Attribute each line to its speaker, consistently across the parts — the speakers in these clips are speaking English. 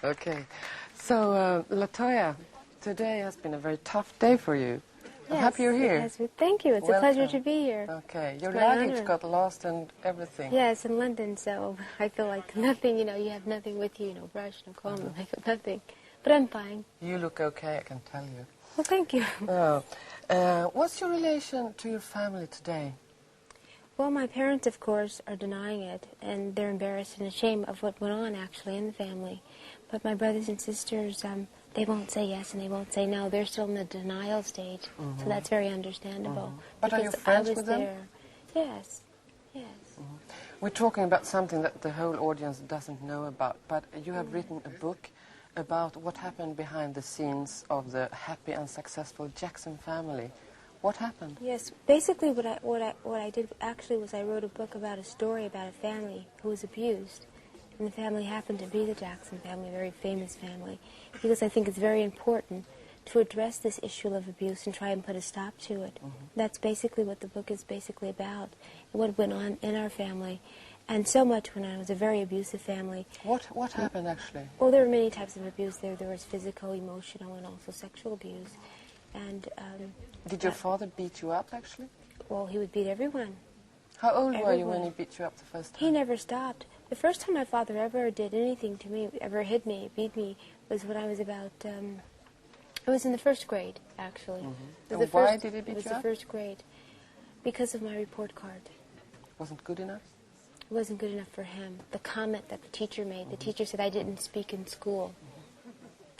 Speaker 1: Okay. So, Latoya, today has been a very tough day for you. I'm happy you're here.
Speaker 2: Thank you. It's
Speaker 1: Welcome.
Speaker 2: a pleasure to be here.
Speaker 1: Okay. Your
Speaker 2: It's my
Speaker 1: luggage
Speaker 2: honor.
Speaker 1: got lost and everything.
Speaker 2: Yeah, it's in London, so I feel like nothing, you have nothing with you, no brush, no comb, no makeup, nothing. But I'm fine.
Speaker 1: You look okay, I can tell you.
Speaker 2: Well, thank you.
Speaker 1: What's your relation to your family today?
Speaker 2: Well, my parents, of course, are denying it, and they're embarrassed and ashamed of what went on, actually, in the family. But my brothers and sisters, they won't say yes and they won't say no. They're still in the denial stage, so that's very understandable.
Speaker 1: But are you friends with them?
Speaker 2: There. Yes, yes.
Speaker 1: We're talking about something that the whole audience doesn't know about, but you have written a book about what happened behind the scenes of the happy and successful Jackson family. What happened?
Speaker 2: Yes, basically what I did actually was I wrote a book about a story about a family who was abused. And the family happened to be the Jackson family, a very famous family, because I think it's very important to address this issue of abuse and try and put a stop to it. That's basically what the book is basically about, and what went on in our family. And so much when I was a very abusive family.
Speaker 1: What happened actually?
Speaker 2: Well, there were many types of abuse there. There was physical, emotional, and also sexual abuse. And
Speaker 1: did your father beat you up actually?
Speaker 2: well, he would beat everyone.
Speaker 1: How old were you
Speaker 2: Everyone.
Speaker 1: when he beat you up the first time?
Speaker 2: He never stopped. The first time my father ever did anything to me, ever hit me, beat me, was when I was about, I was in the first grade, actually. It was
Speaker 1: And why did he beat
Speaker 2: It was
Speaker 1: you
Speaker 2: the
Speaker 1: up?
Speaker 2: first grade. Because of my report card.
Speaker 1: Wasn't good enough?
Speaker 2: It wasn't good enough for him. The comment that the teacher made, the teacher said I didn't speak in school.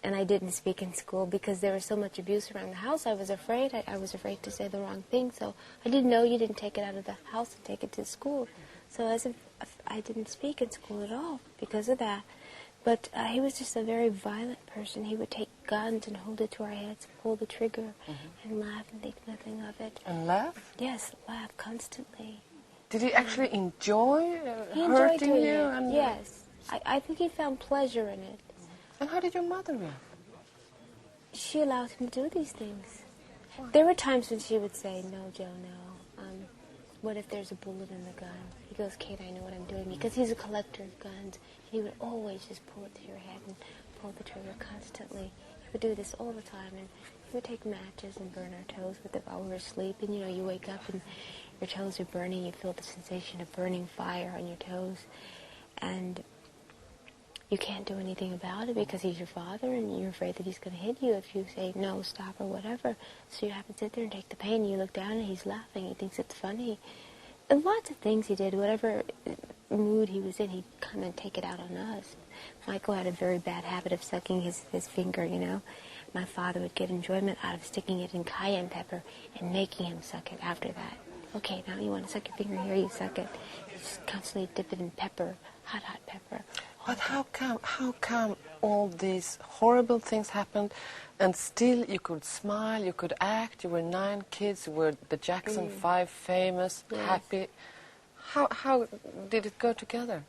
Speaker 2: And I didn't speak in school because there was so much abuse around the house. I was afraid. I was afraid to say the wrong thing. So I didn't know you didn't take it out of the house and take it to school. So as if I didn't speak in school at all because of that. But he was just a very violent person. He would take guns and hold it to our heads, pull the trigger, and laugh and think nothing of it.
Speaker 1: And laugh?
Speaker 2: Yes, laugh constantly.
Speaker 1: Did he actually enjoy
Speaker 2: He enjoyed
Speaker 1: hurting
Speaker 2: doing
Speaker 1: you?
Speaker 2: it.
Speaker 1: And
Speaker 2: Yes. I think he found pleasure in it.
Speaker 1: And how did your mother react?
Speaker 2: She allowed him to do these things. There were times when she would say, "No, Joe, no. What if there's a bullet in the gun?" He goes, "Kate, I know what I'm doing," because he's a collector of guns. And he would always just pull it to your head and pull the trigger constantly. He would do this all the time, and he would take matches and burn our toes with it while we were asleep. And you wake up and your toes are burning. You feel the sensation of burning fire on your toes, and you can't do anything about it because he's your father and you're afraid that he's going to hit you if you say no, stop, or whatever. So you have to sit there and take the pain. You look down and he's laughing. He thinks it's funny. And lots of things he did, whatever mood he was in, he'd come and take it out on us. Michael had a very bad habit of sucking his finger, My father would get enjoyment out of sticking it in cayenne pepper and making him suck it after that. Okay, now you want to suck your finger here, you suck it. You just constantly dip it in pepper, hot pepper.
Speaker 1: But how come all these horrible things happened and still you could smile, you could act, you were 9 kids, you were the Jackson 5 famous, happy. How did it go together?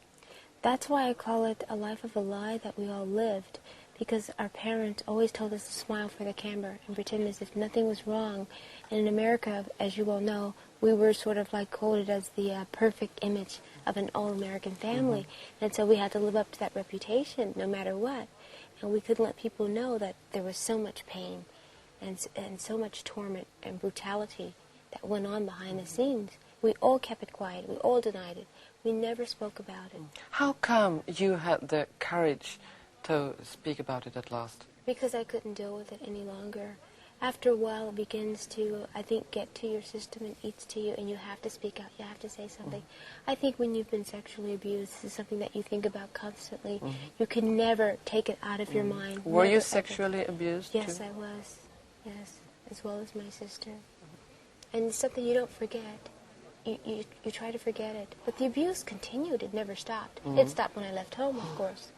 Speaker 2: That's why I call it a life of a lie that we all lived, because our parents always told us to smile for the camera and pretend as if nothing was wrong. And in America, as you all know, we were sort of like quoted as the perfect image of an all-American family. And so we had to live up to that reputation no matter what. And we couldn't let people know that there was so much pain and so much torment and brutality that went on behind the scenes. We all kept it quiet. We all denied it. We never spoke about it.
Speaker 1: How come you had the courage to speak about it at last?
Speaker 2: Because I couldn't deal with it any longer. After a while, it begins to, I think, get to your system and eats to you, and you have to speak out. You have to say something. I think when you've been sexually abused, this is something that you think about constantly. You can never take it out of your mind.
Speaker 1: Were
Speaker 2: Never,
Speaker 1: you
Speaker 2: ever.
Speaker 1: sexually abused
Speaker 2: Yes,
Speaker 1: too?
Speaker 2: I was. Yes, as well as my sister. And it's something you don't forget. You try to forget it. But the abuse continued. It never stopped. It stopped when I left home, of course.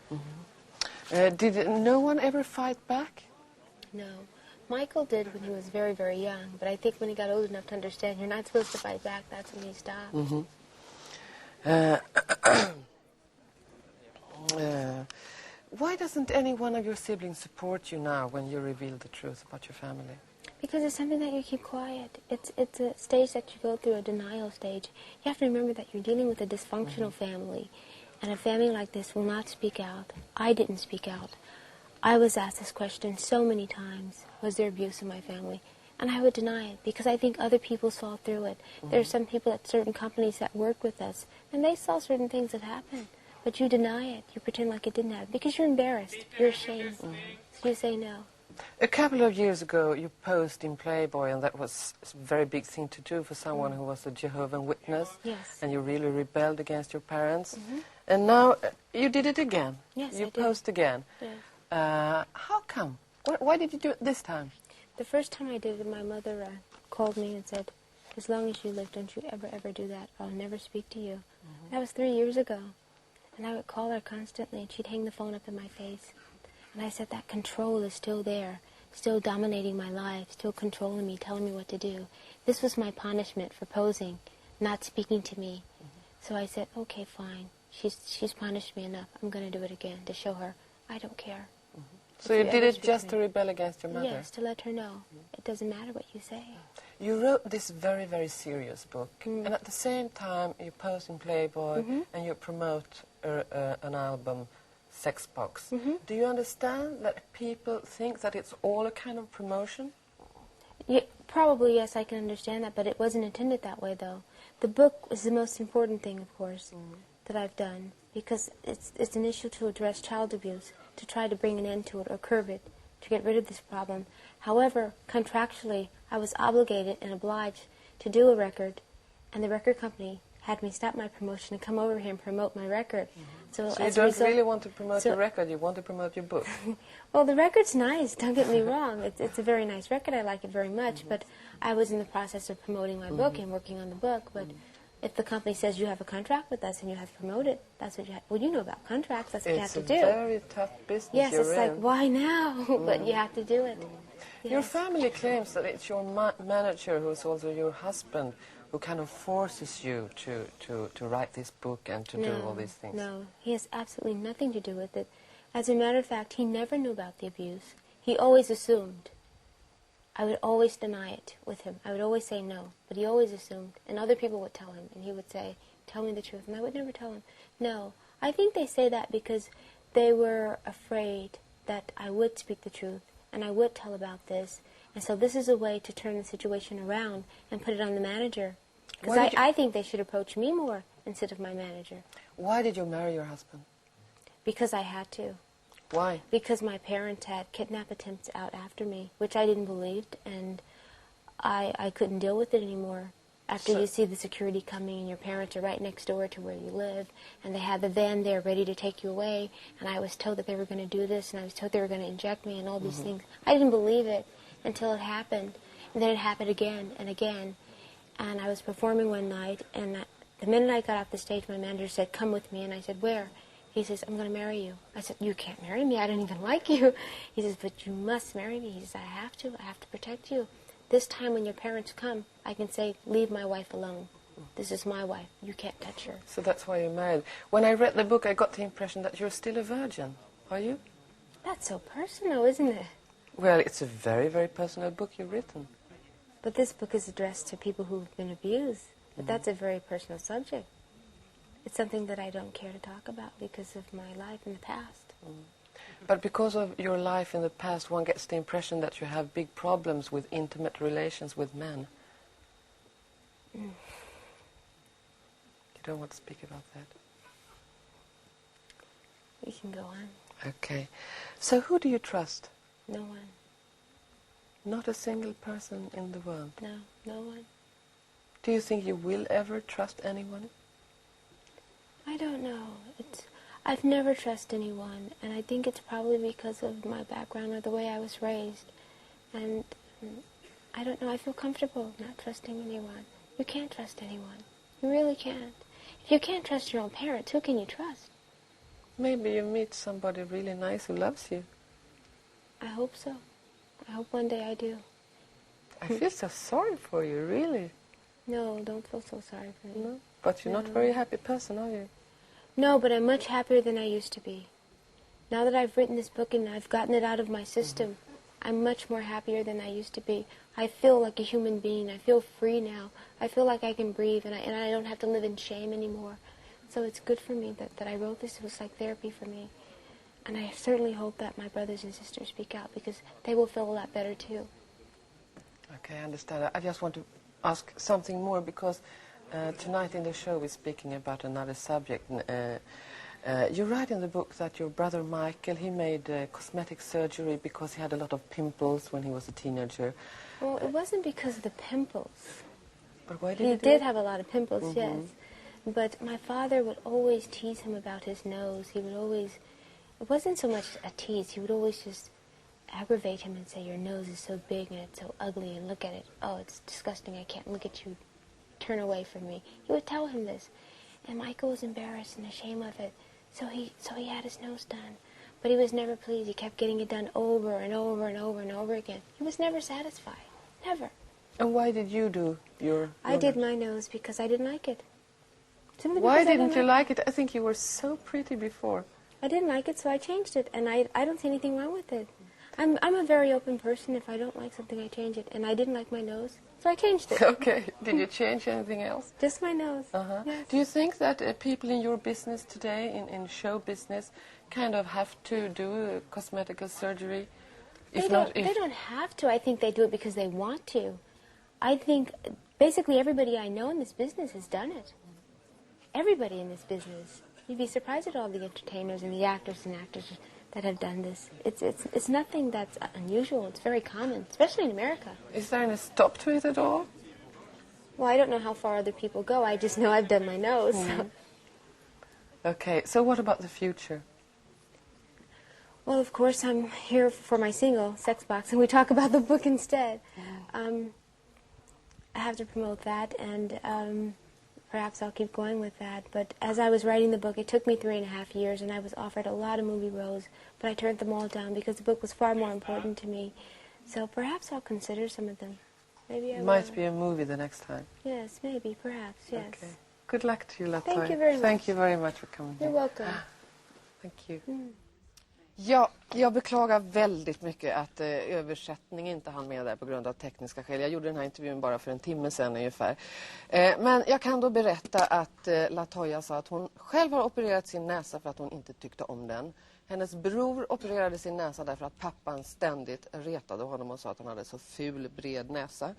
Speaker 1: Did no one ever fight back?
Speaker 2: No. Michael did when he was very, very young, but I think when he got old enough to understand you're not supposed to fight back, that's when he stopped.
Speaker 1: Why doesn't any one of your siblings support you now when you reveal the truth about your family?
Speaker 2: Because it's something that you keep quiet. It's a stage that you go through, a denial stage. You have to remember that you're dealing with a dysfunctional family, And a family like this will not speak out. I didn't speak out. I was asked this question so many times, was there abuse in my family? And I would deny it because I think other people saw through it. There are some people at certain companies that work with us, and they saw certain things that happened. But you deny it. You pretend like it didn't happen because you're embarrassed. You're ashamed. So you say no.
Speaker 1: A couple of years ago, you posed in Playboy, and that was a very big thing to do for someone who was a Jehovah's Witness.
Speaker 2: Yes.
Speaker 1: And you really rebelled against your parents. And now you did it again.
Speaker 2: Yes,
Speaker 1: you
Speaker 2: I did.
Speaker 1: posed again.
Speaker 2: Yes.
Speaker 1: How come? Why did you do it this time?
Speaker 2: The first time I did it, my mother called me and said, as long as you live, don't you ever do that. I'll never speak to you. That was 3 years ago. And I would call her constantly, and she'd hang the phone up in my face. And I said, that control is still there, still dominating my life, still controlling me, telling me what to do. This was my punishment for posing, not speaking to me. So I said, okay, fine. She's punished me enough. I'm going to do it again to show her I don't care.
Speaker 1: So you did it just to rebel against your mother?
Speaker 2: Yes, to let her know. It doesn't matter what you say.
Speaker 1: You wrote this very, very serious book, and at the same time you post in Playboy and you promote an album, Sex Box. Do you understand that people think that it's all a kind of promotion?
Speaker 2: Yeah, probably, yes, I can understand that, but it wasn't intended that way, though. The book is the most important thing, of course, that I've done, because it's an issue to address child abuse, to try to bring an end to it or curb it, to get rid of this problem. However, contractually, I was obligated and obliged to do a record, and the record company had me stop my promotion and come over here and promote my record.
Speaker 1: So you
Speaker 2: as a
Speaker 1: don't
Speaker 2: result,
Speaker 1: really want to promote your record, you want to promote your book.
Speaker 2: well, the record's nice, don't get me wrong. It's a very nice record, I like it very much, but I was in the process of promoting my book and working on the book, but if the company says you have a contract with us and you have to promote it, that's what you have. Well, you know about contracts. That's what you have to do.
Speaker 1: It's a very tough business.
Speaker 2: Yes,
Speaker 1: you're
Speaker 2: it's
Speaker 1: in.
Speaker 2: like, why now? But you have to do it.
Speaker 1: Your
Speaker 2: Yes.
Speaker 1: family claims that it's your manager, who's also your husband, who kind of forces you to write this book and to do all these things.
Speaker 2: No, he has absolutely nothing to do with it. As a matter of fact, he never knew about the abuse. He always assumed. I would always deny it with him. I would always say no, but he always assumed. And other people would tell him, and he would say, tell me the truth. And I would never tell him. No, I think they say that because they were afraid that I would speak the truth, and I would tell about this. And so this is a way to turn the situation around and put it on the manager. Because I think they should approach me more instead of my manager.
Speaker 1: Why did you marry your husband?
Speaker 2: Because I had to.
Speaker 1: Why?
Speaker 2: Because my parents had kidnap attempts out after me, which I didn't believe, and I couldn't deal with it anymore. After you see the security coming and your parents are right next door to where you live, and they had the van there ready to take you away, and I was told that they were going to do this, and I was told they were going to inject me and all these things. I didn't believe it until it happened, and then it happened again and again. And I was performing one night, and the minute I got off the stage, my manager said, come with me, and I said, where? He says, I'm going to marry you. I said, you can't marry me. I don't even like you. He says, but you must marry me. He says, I have to protect you. This time when your parents come, I can say, leave my wife alone. This is my wife. You can't touch her.
Speaker 1: So that's why you're married. When I read the book, I got the impression that you're still a virgin. Are you?
Speaker 2: That's so personal, isn't it?
Speaker 1: Well, it's a very, very personal book you've written.
Speaker 2: But this book is addressed to people who've been abused. But that's a very personal subject. It's something that I don't care to talk about because of my life in the past.
Speaker 1: But because of your life in the past, one gets the impression that you have big problems with intimate relations with men. You don't want to speak about that?
Speaker 2: We can go on.
Speaker 1: Okay. So who do you trust?
Speaker 2: No one.
Speaker 1: Not a single person in the world.
Speaker 2: No, no one.
Speaker 1: Do you think you will ever trust anyone?
Speaker 2: I don't know. I've never trusted anyone, and I think it's probably because of my background or the way I was raised. And I don't know, I feel comfortable not trusting anyone. You can't trust anyone. You really can't. If you can't trust your own parents, who can you trust?
Speaker 1: Maybe you meet somebody really nice who loves you.
Speaker 2: I hope so. I hope one day I do.
Speaker 1: I feel so sorry for you, really.
Speaker 2: No, don't feel so sorry for me.
Speaker 1: No? But you're not a very happy person, are you?
Speaker 2: No, but I'm much happier than I used to be. Now that I've written this book and I've gotten it out of my system, I'm much more happier than I used to be. I feel like a human being. I feel free now. I feel like I can breathe, and I don't have to live in shame anymore. So it's good for me that I wrote this. It was like therapy for me. And I certainly hope that my brothers and sisters speak out, because they will feel a lot better too.
Speaker 1: Okay, I understand. I just want to ask something more, because tonight in the show we're speaking about another subject. You write in the book that your brother Michael, he made cosmetic surgery because he had a lot of pimples when he was a teenager.
Speaker 2: Well, it wasn't because of the pimples.
Speaker 1: But why did
Speaker 2: He
Speaker 1: he do
Speaker 2: did
Speaker 1: it?
Speaker 2: have a lot of pimples, yes. But my father would always tease him about his nose. He would always, it wasn't so much a tease, he would always just aggravate him and say, your nose is so big and it's so ugly, and look at it. Oh, it's disgusting, I can't look at you. Turn away from me. He would tell him this. And Michael was embarrassed and ashamed of it. So he had his nose done. But he was never pleased. He kept getting it done over and over and over and over again. He was never satisfied. Never.
Speaker 1: And why did you do your
Speaker 2: I did
Speaker 1: nose?
Speaker 2: my nose because I didn't like it. Simply
Speaker 1: Why
Speaker 2: because I
Speaker 1: didn't you like it? I think you were so pretty before.
Speaker 2: I didn't like it, so I changed it. And I don't see anything wrong with it. I'm a very open person. If I don't like something, I change it. And I didn't like my nose, so I changed it.
Speaker 1: Okay. Did you change anything else?
Speaker 2: Just my nose. Yes.
Speaker 1: Do you think that people in your business today, in show business, kind of have to do cosmetic surgery?
Speaker 2: They don't have to. I think they do it because they want to. I think basically everybody I know in this business has done it. Everybody in this business. You'd be surprised at all the entertainers and the actors and actresses that have done this. It's nothing that's unusual. It's very common, especially in America.
Speaker 1: Is there any stop to it at all?
Speaker 2: Well, I don't know how far other people go. I just know I've done my nose. So.
Speaker 1: Okay, so what about the future?
Speaker 2: Well, of course, I'm here for my single, Sex Box, and we talk about the book instead. I have to promote that, and perhaps I'll keep going with that. But as I was writing the book, it took me 3.5 years, and I was offered a lot of movie roles, but I turned them all down because the book was far more important to me. So perhaps I'll consider some of them. Maybe I will.
Speaker 1: Might be a movie the next time.
Speaker 2: Yes, maybe, perhaps, yes.
Speaker 1: Okay. Good luck to you, Latoya.
Speaker 2: Thank you very much.
Speaker 1: Thank you very much for coming
Speaker 2: You're
Speaker 1: here.
Speaker 2: welcome.
Speaker 1: Thank you. Ja, jag beklagar väldigt mycket att översättning inte hann med där på grund av tekniska skäl. Jag gjorde den här intervjun bara för en timme sedan ungefär. Men jag kan då berätta att Latoya sa att hon själv har opererat sin näsa för att hon inte tyckte om den. Hennes bror opererade sin näsa därför att pappan ständigt retade honom och sa att han hade så ful, bred näsa.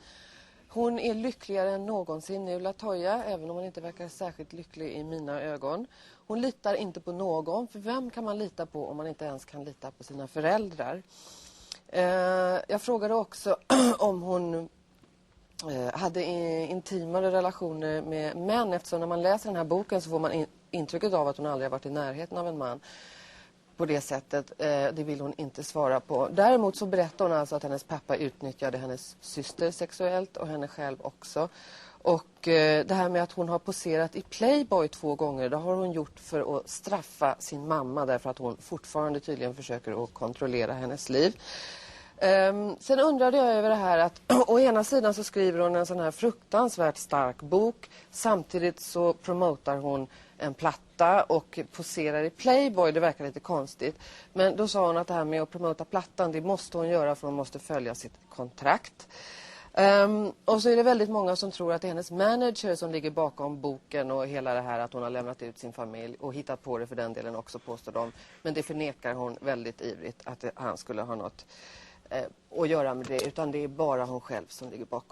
Speaker 1: Hon är lyckligare än någonsin nu, Latoya, även om hon inte verkar särskilt lycklig i mina ögon. Hon litar inte på någon, för vem kan man lita på om man inte ens kan lita på sina föräldrar? Jag frågade också om hon hade intimare relationer med män, eftersom när man läser den här boken så får man intrycket av att hon aldrig har varit i närheten av en man. På det sättet, det vill hon inte svara på. Däremot så berättar hon alltså att hennes pappa utnyttjade hennes syster sexuellt och henne själv också. Och det här med att hon har poserat i Playboy 2 gånger, det har hon gjort för att straffa sin mamma därför att hon fortfarande tydligen försöker att kontrollera hennes liv. Sen undrade jag över det här att å ena sidan så skriver hon en sån här fruktansvärt stark bok, samtidigt så promotar hon en platta och poserar i Playboy. Det verkar lite konstigt. Men då sa hon att det här med att promota plattan, det måste hon göra för hon måste följa sitt kontrakt. Och så är det väldigt många som tror att det är hennes manager som ligger bakom boken och hela det här att hon har lämnat ut sin familj och hittat på det för den delen också, påstår de. Men det förnekar hon väldigt ivrigt att han skulle ha något att göra med det, utan det är bara hon själv som ligger bakom.